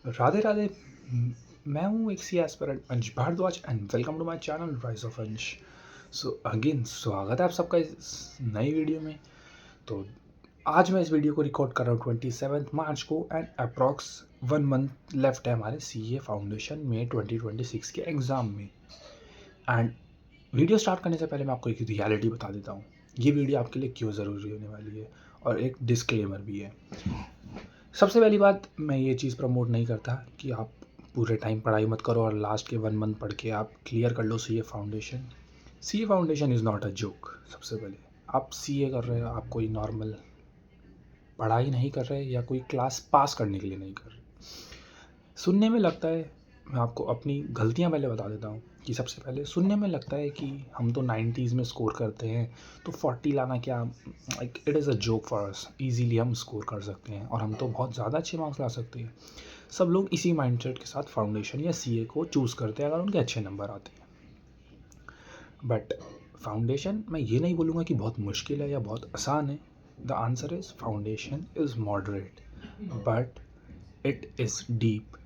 राधे राधे। मैं हूँ एक C aspirant Ansh Bhardwaj and welcome to my channel rise of Ansh. So again स्वागत है आप सबका इस नई वीडियो में। तो आज मैं इस वीडियो को रिकॉर्ड कर रहा हूँ 27 मार्च को एंड अप्रॉक्स 1 मंथ लेफ्ट है हमारे CA फाउंडेशन में 2026 के एग्ज़ाम में। एंड वीडियो स्टार्ट करने से पहले मैं आपको एक रियलिटी बता देता हूँ, ये वीडियो आपके लिए क्यों ज़रूरी होने वाली है और एक डिस्क्लेमर भी है। सबसे पहली बात, मैं ये चीज़ प्रमोट नहीं करता कि आप पूरे टाइम पढ़ाई मत करो और लास्ट के 1 मंथ पढ़ के आप क्लियर कर लो CA foundation. CA foundation is not a joke. सबसे पहले आप CA कर रहे हो, आप कोई नॉर्मल पढ़ाई नहीं कर रहे या कोई क्लास पास करने के लिए नहीं कर रहे। सुनने में लगता है, मैं आपको अपनी गलतियां पहले बता देता हूँ कि सबसे पहले सुनने में लगता है कि हम तो 90s में स्कोर करते हैं तो 40 लाना क्या, like it is a joke for us. Easily हम स्कोर कर सकते हैं और हम तो बहुत ज़्यादा अच्छे मार्क्स ला सकते हैं। सब लोग इसी माइंडसेट के साथ फाउंडेशन या CA को चूज़ करते हैं अगर उनके अच्छे नंबर आते हैं। बट फाउंडेशन, मैं ये नहीं बोलूँगा कि बहुत मुश्किल है या बहुत आसान है। The answer is foundation is moderate but it is deep.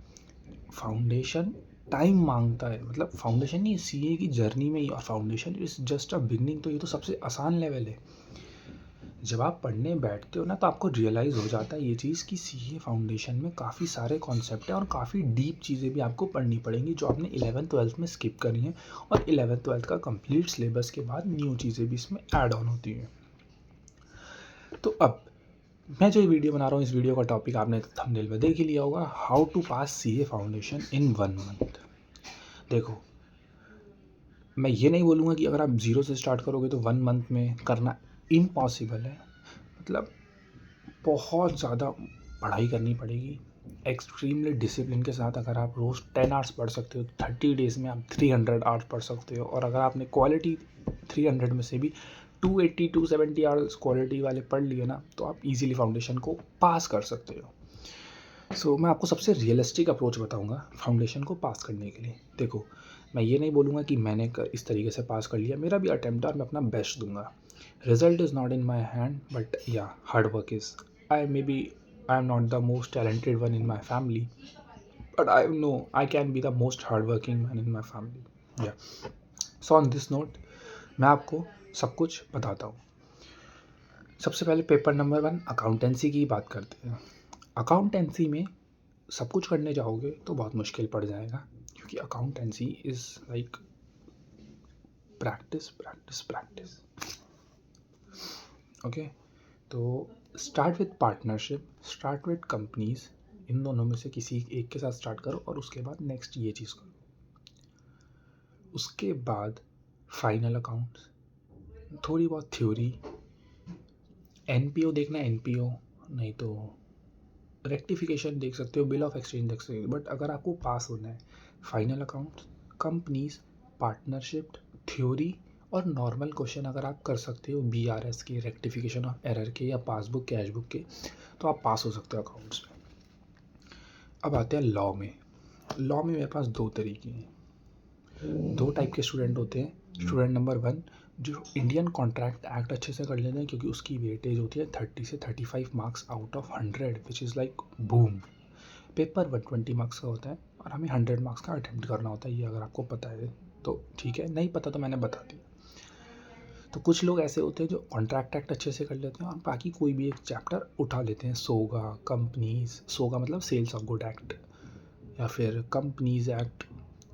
Foundation time मांगता है, मतलब फाउंडेशन नहीं, CA की जर्नी में ही। और foundation is just a beginning, तो ये तो सबसे आसान लेवल है। जब आप पढ़ने बैठते हो ना तो आपको रियलाइज़ हो जाता है ये चीज़ कि CA फाउंडेशन में काफ़ी सारे कॉन्सेप्ट हैं और काफ़ी डीप चीज़ें भी आपको पढ़नी पड़ेंगी जो आपने 11th-12th में स्किप करी हैं। और 11th-12th का कंप्लीट सिलेबस के बाद न्यू चीज़ें भी इसमें ऐड ऑन होती हैं। तो अब मैं जो ये वीडियो बना रहा हूँ, इस वीडियो का टॉपिक आपने थंबनेल में देख ही लिया होगा, how to pass CA foundation in 1 month. देखो, मैं ये नहीं बोलूँगा कि अगर आप ज़ीरो से स्टार्ट करोगे तो 1 मंथ में करना इम्पॉसिबल है। मतलब बहुत ज़्यादा पढ़ाई करनी पड़ेगी, एक्सट्रीमली डिसिप्लिन के साथ। अगर आप रोज़ 10 आवर्स पढ़ सकते हो तो 30 डेज़ में आप 300 आवर्स पढ़ सकते हो। और अगर आपने क्वालिटी 300 में से भी 280 270 आवर्स क्वालिटी वाले पढ़ लिए ना तो आप इजीली फाउंडेशन को पास कर सकते हो। मैं आपको सबसे रियलिस्टिक अप्रोच बताऊंगा फाउंडेशन को पास करने के लिए। देखो, मैं ये नहीं बोलूँगा कि मैंने इस तरीके से पास कर लिया, मेरा भी अटैम्प्ट है और मैं अपना बेस्ट दूंगा। Result is not in my hand but yeah hard work is. I am not the most talented one in my family but I know I can be the most hard working man in my family. Yeah so on this note मैं आपको सब कुछ बताता हूँ। सबसे पहले paper number 1 accountancy की बात करते हैं। अकाउंटेंसी में सब कुछ करने जाओगे तो बहुत मुश्किल पड़ जाएगा, क्योंकि accountancy is like practice practice practice. Okay, तो start with partnership, start with companies. इन दोनों में से किसी एक के साथ स्टार्ट करो और उसके बाद नेक्स्ट ये चीज़ करो। उसके बाद फाइनल अकाउंट्स, थोड़ी बहुत थ्योरी, NPO देखना, NPO नहीं तो रेक्टिफिकेशन देख सकते हो, बिल ऑफ एक्सचेंज देख सकते हो। बट अगर आपको पास होना है, final account, companies, partnership, theory और नॉर्मल क्वेश्चन अगर आप कर सकते हो BRS के, रेक्टिफिकेशन ऑफ एरर के या पासबुक कैशबुक के, तो आप पास हो सकते हो अकाउंट्स में। अब आते हैं लॉ में। लॉ में मेरे पास दो तरीके हैं, दो टाइप के स्टूडेंट होते हैं। स्टूडेंट नंबर 1 जो इंडियन कॉन्ट्रैक्ट एक्ट अच्छे से कर लेते हैं, क्योंकि उसकी वेटेज होती है 30 से 35 marks out of 100, which is like boom. Paper 120 marks का होता है और हमें 100 मार्क्स का अटैम्प्ट करना होता है। ये अगर आपको पता है तो ठीक है, नहीं पता तो मैंने बता दिया। तो कुछ लोग ऐसे होते हैं जो कॉन्ट्रैक्ट एक्ट अच्छे से कर लेते हैं और बाकी कोई भी एक चैप्टर उठा लेते हैं। सोगा, कंपनीज, सोगा मतलब सेल्स ऑफ गुड एक्ट, या फिर कंपनीज एक्ट,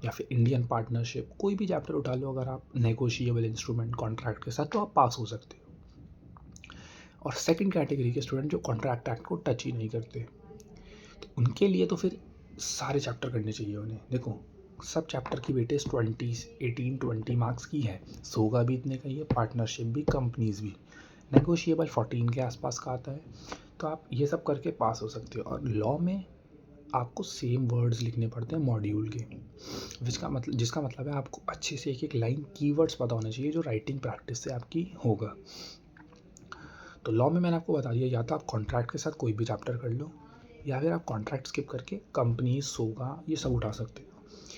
या फिर इंडियन पार्टनरशिप, कोई भी चैप्टर उठा लो अगर आप नेगोशिएबल इंस्ट्रूमेंट कॉन्ट्रैक्ट के साथ, तो आप पास हो सकते हो। और सेकंड कैटेगरी के स्टूडेंट जो कॉन्ट्रैक्ट एक्ट को टच ही नहीं करते, तो उनके लिए तो फिर सारे चैप्टर करने चाहिए उन्हें। देखो, सब चैप्टर की वेटेज 18-20 मार्क्स की है। सोगा भी इतने का ही है, पार्टनरशिप भी, कंपनीज भी। नेगोशिएबल 14 के आसपास का आता है। तो आप ये सब करके पास हो सकते हो। और लॉ में आपको सेम वर्ड्स लिखने पड़ते हैं मॉड्यूल के, जिसका मतलब है आपको अच्छे से एक एक लाइन कीवर्ड्स पता होने चाहिए, जो राइटिंग प्रैक्टिस से आपकी होगा। तो लॉ में मैंने आपको बता दिया, या तो आप कॉन्ट्रैक्ट के साथ कोई भी चैप्टर कर लो, या फिर आप कॉन्ट्रैक्ट स्किप करके कंपनी, सोगा, ये सब उठा सकते हो।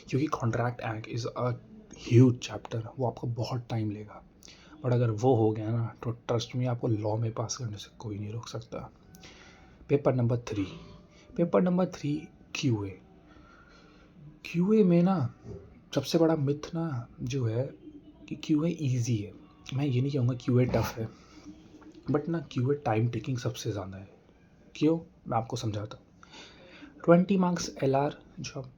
क्योंकि contract act is a huge chapter, वो आपको बहुत टाइम लेगा। बट अगर वो हो गया ना तो ट्रस्ट में आपको लॉ में पास करने से कोई नहीं रोक सकता। पेपर नंबर 3 क्यूए में ना सबसे बड़ा मिथ ना जो है कि क्यूए ईजी है। मैं ये नहीं कहूँगा क्यूए टफ है, बट ना क्यूए टाइम टेकिंग सबसे ज़्यादा है। क्यों, मैं आपको समझाता हूँ। 20 मार्क्स एलआर जो आप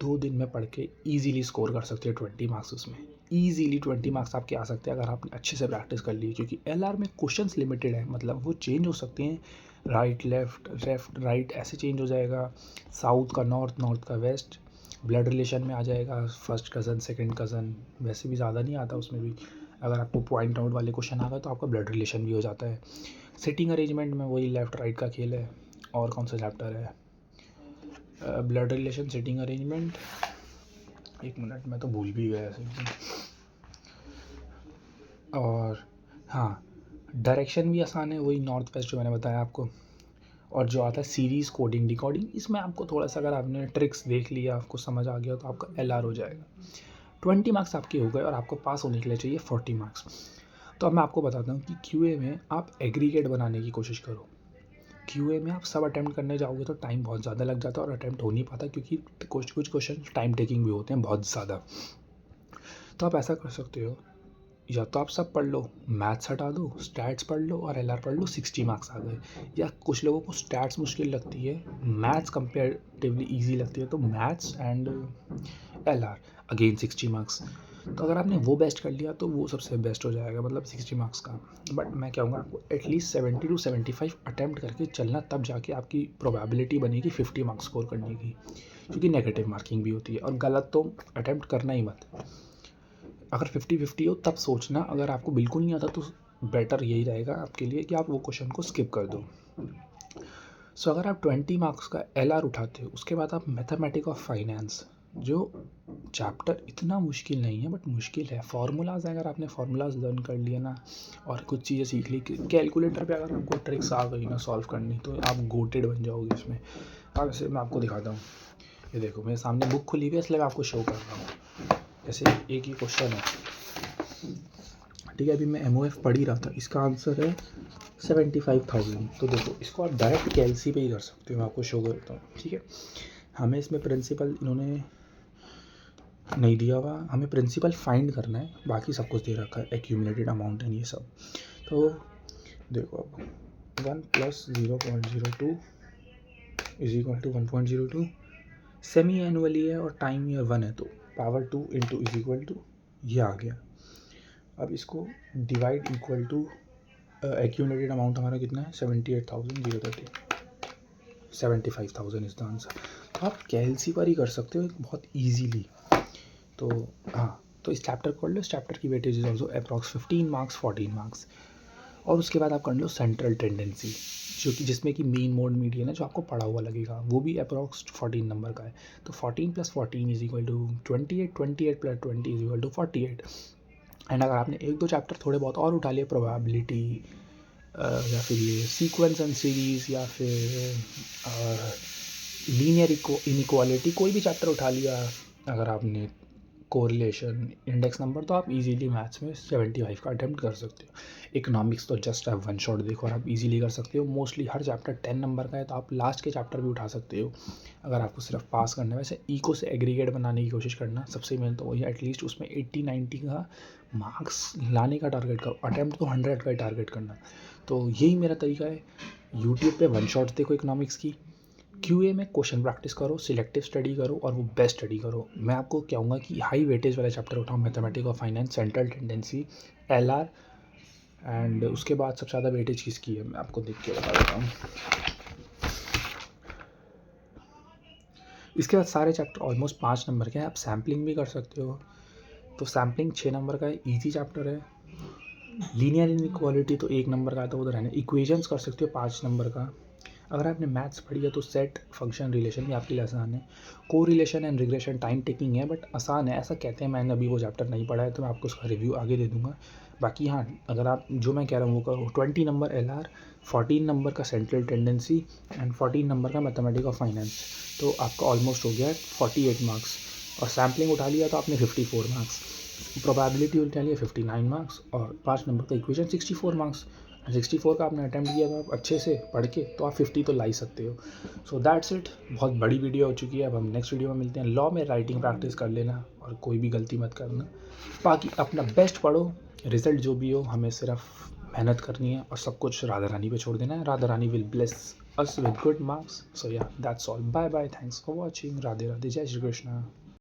2 दिन में पढ़ के ईजीली स्कोर कर सकते हैं 20 मार्क्स, उसमें ईजीली 20 मार्क्स आपके आ सकते हैं अगर आपने अच्छे से प्रैक्टिस कर ली। क्योंकि एलआर में क्वेश्चंस लिमिटेड है, मतलब वो चेंज हो सकते हैं, राइट लेफ्ट लेफ्ट राइट ऐसे चेंज हो जाएगा, साउथ का नॉर्थ, नॉर्थ का वेस्ट, ब्लड रिलेशन में आ जाएगा, फर्स्ट कज़न सेकंड कज़न, वैसे भी ज़्यादा नहीं आता उसमें भी। अगर आपको पॉइंट आउट वाले क्वेश्चन आ गए तो आपका ब्लड रिलेशन भी हो जाता है। सिटिंग अरेंजमेंट में वही लेफ्ट राइट का खेल है। और कौन सा चैप्टर है, ब्लड रिलेशन, सिटिंग अरेंजमेंट, एक मिनट मैं तो भूल भी गया ऐसे। और हाँ, डायरेक्शन भी आसान है, वही नॉर्थ वेस्ट जो मैंने बताया आपको। और जो आता है सीरीज़ कोडिंग डिकोडिंग, इसमें आपको थोड़ा सा अगर आपने ट्रिक्स देख लिया, आपको समझ आ गया तो आपका एलआर हो जाएगा। 20 मार्क्स आपके हो गए और आपको पास होने के लिए चाहिए 40 मार्क्स। तो अब मैं आपको बताता हूँ कि क्यूए में आप एग्रीगेट बनाने की कोशिश करो। क्यूए में आप सब अटैम्प्ट करने जाओगे तो टाइम बहुत ज़्यादा लग जाता है और अटैम्प्ट हो नहीं पाता, क्योंकि कुछ क्वेश्चन टाइम टेकिंग भी होते हैं बहुत ज़्यादा। तो आप ऐसा कर सकते हो, या तो आप सब पढ़ लो, मैथ्स हटा दो, स्टैट्स पढ़ लो और एलआर पढ़ लो, 60 मार्क्स आ गए। या कुछ लोगों को स्टैट्स मुश्किल लगती है, मैथ्स कंपेरेटिवली इजी लगती है, तो maths and LR again 60 marks. तो अगर आपने वो बेस्ट कर लिया तो वो सबसे बेस्ट हो जाएगा, मतलब 60 मार्क्स का। बट मैं कहूँगा आपको एटलीस्ट 70 to 75 अटैम्प्ट करके चलना, तब जाके आपकी प्रोबेबिलिटी बनेगी 50 मार्क्स स्कोर करने की, क्योंकि नेगेटिव मार्किंग भी होती है। और गलत तो अटैम्प्ट करना ही मत। अगर 50-50 हो तब सोचना, अगर आपको बिल्कुल नहीं आता तो बेटर यही रहेगा आपके लिए कि आप वो क्वेश्चन को स्किप कर दो। सो अगर आप 20 मार्क्स का एलआर उठाते हो, उसके बाद आप मैथमेटिक्स ऑफ फाइनेंस, जो चैप्टर इतना मुश्किल नहीं है बट मुश्किल है, फार्मूलाज अगर आपने फार्मूलाज लर्न कर लिए ना और कुछ चीज़ें सीख ली, कैलकुलेटर पे अगर आपको ट्रिक्स आ गई ना सॉल्व करनी, तो आप गोटेड बन जाओगे इसमें। अब ऐसे मैं आपको दिखाता हूँ, ये देखो मेरे सामने बुक खुली हुई है इसलिए मैं आपको शो कर रहा हूँ। जैसे एक ही क्वेश्चन है, ठीक है, अभी मैं MOF पढ़ ही रहा था, इसका आंसर है 75,000। तो देखो इसको आप डायरेक्ट कैलसी पे ही कर सकते हो, मैं आपको शो करता हूँ। ठीक है, हमें इसमें प्रिंसिपल इन्होंने नहीं दिया हुआ, हमें प्रिंसिपल फाइंड करना है, बाकी सब कुछ दे रखा है, एक्यूमुलेटेड अमाउंट एंड ये सब। तो देखो अब 1 + 0.02 = 1.02, सेमी एनुअली है और टाइम ईयर 1 है, तो पावर 2 × ये आ गया। अब इसको divide equal to accumulated amount हमारा कितना है, 78,030, 75,000 इज द आंसर। तो आप कैलसी पर ही कर सकते हो बहुत ईजीली। तो हाँ, तो इस चैप्टर को कर लो, इस चैप्टर की weightage is also approx 15 marks 14 marks. और उसके बाद आप कर लो सेंट्रल टेंडेंसी, जो कि जिसमें कि मीन मोड मीडियन है, जो आपको पढ़ा हुआ लगेगा, वो भी अप्रॉक्स 14 नंबर का है। तो 14 + 14 = 28, 28 + 20 = 48। एंड अगर आपने एक दो चैप्टर थोड़े बहुत और उठा लिए, प्रोबेबिलिटी या फिर ये सीक्वेंस एंड सीरीज़ या फिर लीनियर इनइक्वालिटी, कोई भी चैप्टर उठा लिया अगर आपने, कोरिलेशन, इंडेक्स नंबर, तो आप इजीली मैथ्स में 75 का अटेम्प्ट कर सकते हो। इकोनॉमिक्स तो जस्ट आप 1 शॉट देखो और आप इजीली कर सकते हो। मोस्टली हर चैप्टर 10 नंबर का है, तो आप लास्ट के चैप्टर भी उठा सकते हो अगर आपको सिर्फ पास करना है। वैसे इको से एग्रीगेट बनाने की कोशिश करना, सबसे मेन तो वही, एटलीस्ट उसमें 80-90 का मार्क्स लाने का टारगेट करो, अटैम्प्ट तो 100 का ही टारगेट करना। तो यही मेरा तरीका है। यूट्यूब पे 1 शॉट देखो इकोनॉमिक्स की, क्यूए में क्वेश्चन प्रैक्टिस करो, सिलेक्टिव स्टडी करो और वो बेस्ट स्टडी करो। मैं आपको कहूँगा कि हाई वेटेज वाले चैप्टर उठाओ, mathematics of finance, central tendency, LR, and उसके बाद सबसे ज़्यादा वेटेज किसकी है मैं आपको देख के बता देता हूँ। इसके बाद सारे चैप्टर ऑलमोस्ट 5 नंबर के हैं, आप सैम्पलिंग भी कर सकते हो। तो सैम्पलिंग 6 नंबर का है, ईजी चैप्टर है। लीनियर इनइक्वालिटी तो 1 नंबर का है, तो वो तो रहना। इक्वेशंस कर सकते हो 5 नंबर का। अगर आपने मैथ्स पढ़ी है तो सेट, फंक्शन, रिलेशन भी आपके लिए आसान है। को relation and regression time taking है बट आसान है, ऐसा कहते हैं। मैंने अभी वो चैप्टर नहीं पढ़ा है तो मैं आपको उसका रिव्यू आगे दे दूंगा। बाकी हाँ, अगर आप जो मैं कह रहा हूँ वो करो। 20 नंबर एलआर, 14 नंबर का सेंट्रल टेंडेंसी एंड 14 नंबर का मैथमेटिक्स ऑफ फाइनेंस, तो आपका ऑलमोस्ट हो गया 48 मार्क्स। और सैम्पलिंग उठा लिया तो आपने 54 मार्क्स, प्रोबेबिलिटी उठा लिया 59 मार्क्स और 5 नंबर का इक्वेशन 64 मार्क्स। 64 का आपने अटैम्प्ट किया तो आप अच्छे से पढ़ के तो आप 50 तो ला ही सकते हो। So that's it. बहुत बड़ी वीडियो हो चुकी है। अब हम नेक्स्ट वीडियो में मिलते हैं। लॉ में राइटिंग प्रैक्टिस कर लेना और कोई भी गलती मत करना। बाकी अपना बेस्ट पढ़ो, रिजल्ट जो भी हो हमें सिर्फ मेहनत करनी है और सब कुछ राधा रानी पे छोड़ देना है। Radha Rani will bless us with good marks. So yeah, that's all. Bye bye. Thanks for watching. Radhe Radhe. Jai Shri Krishna.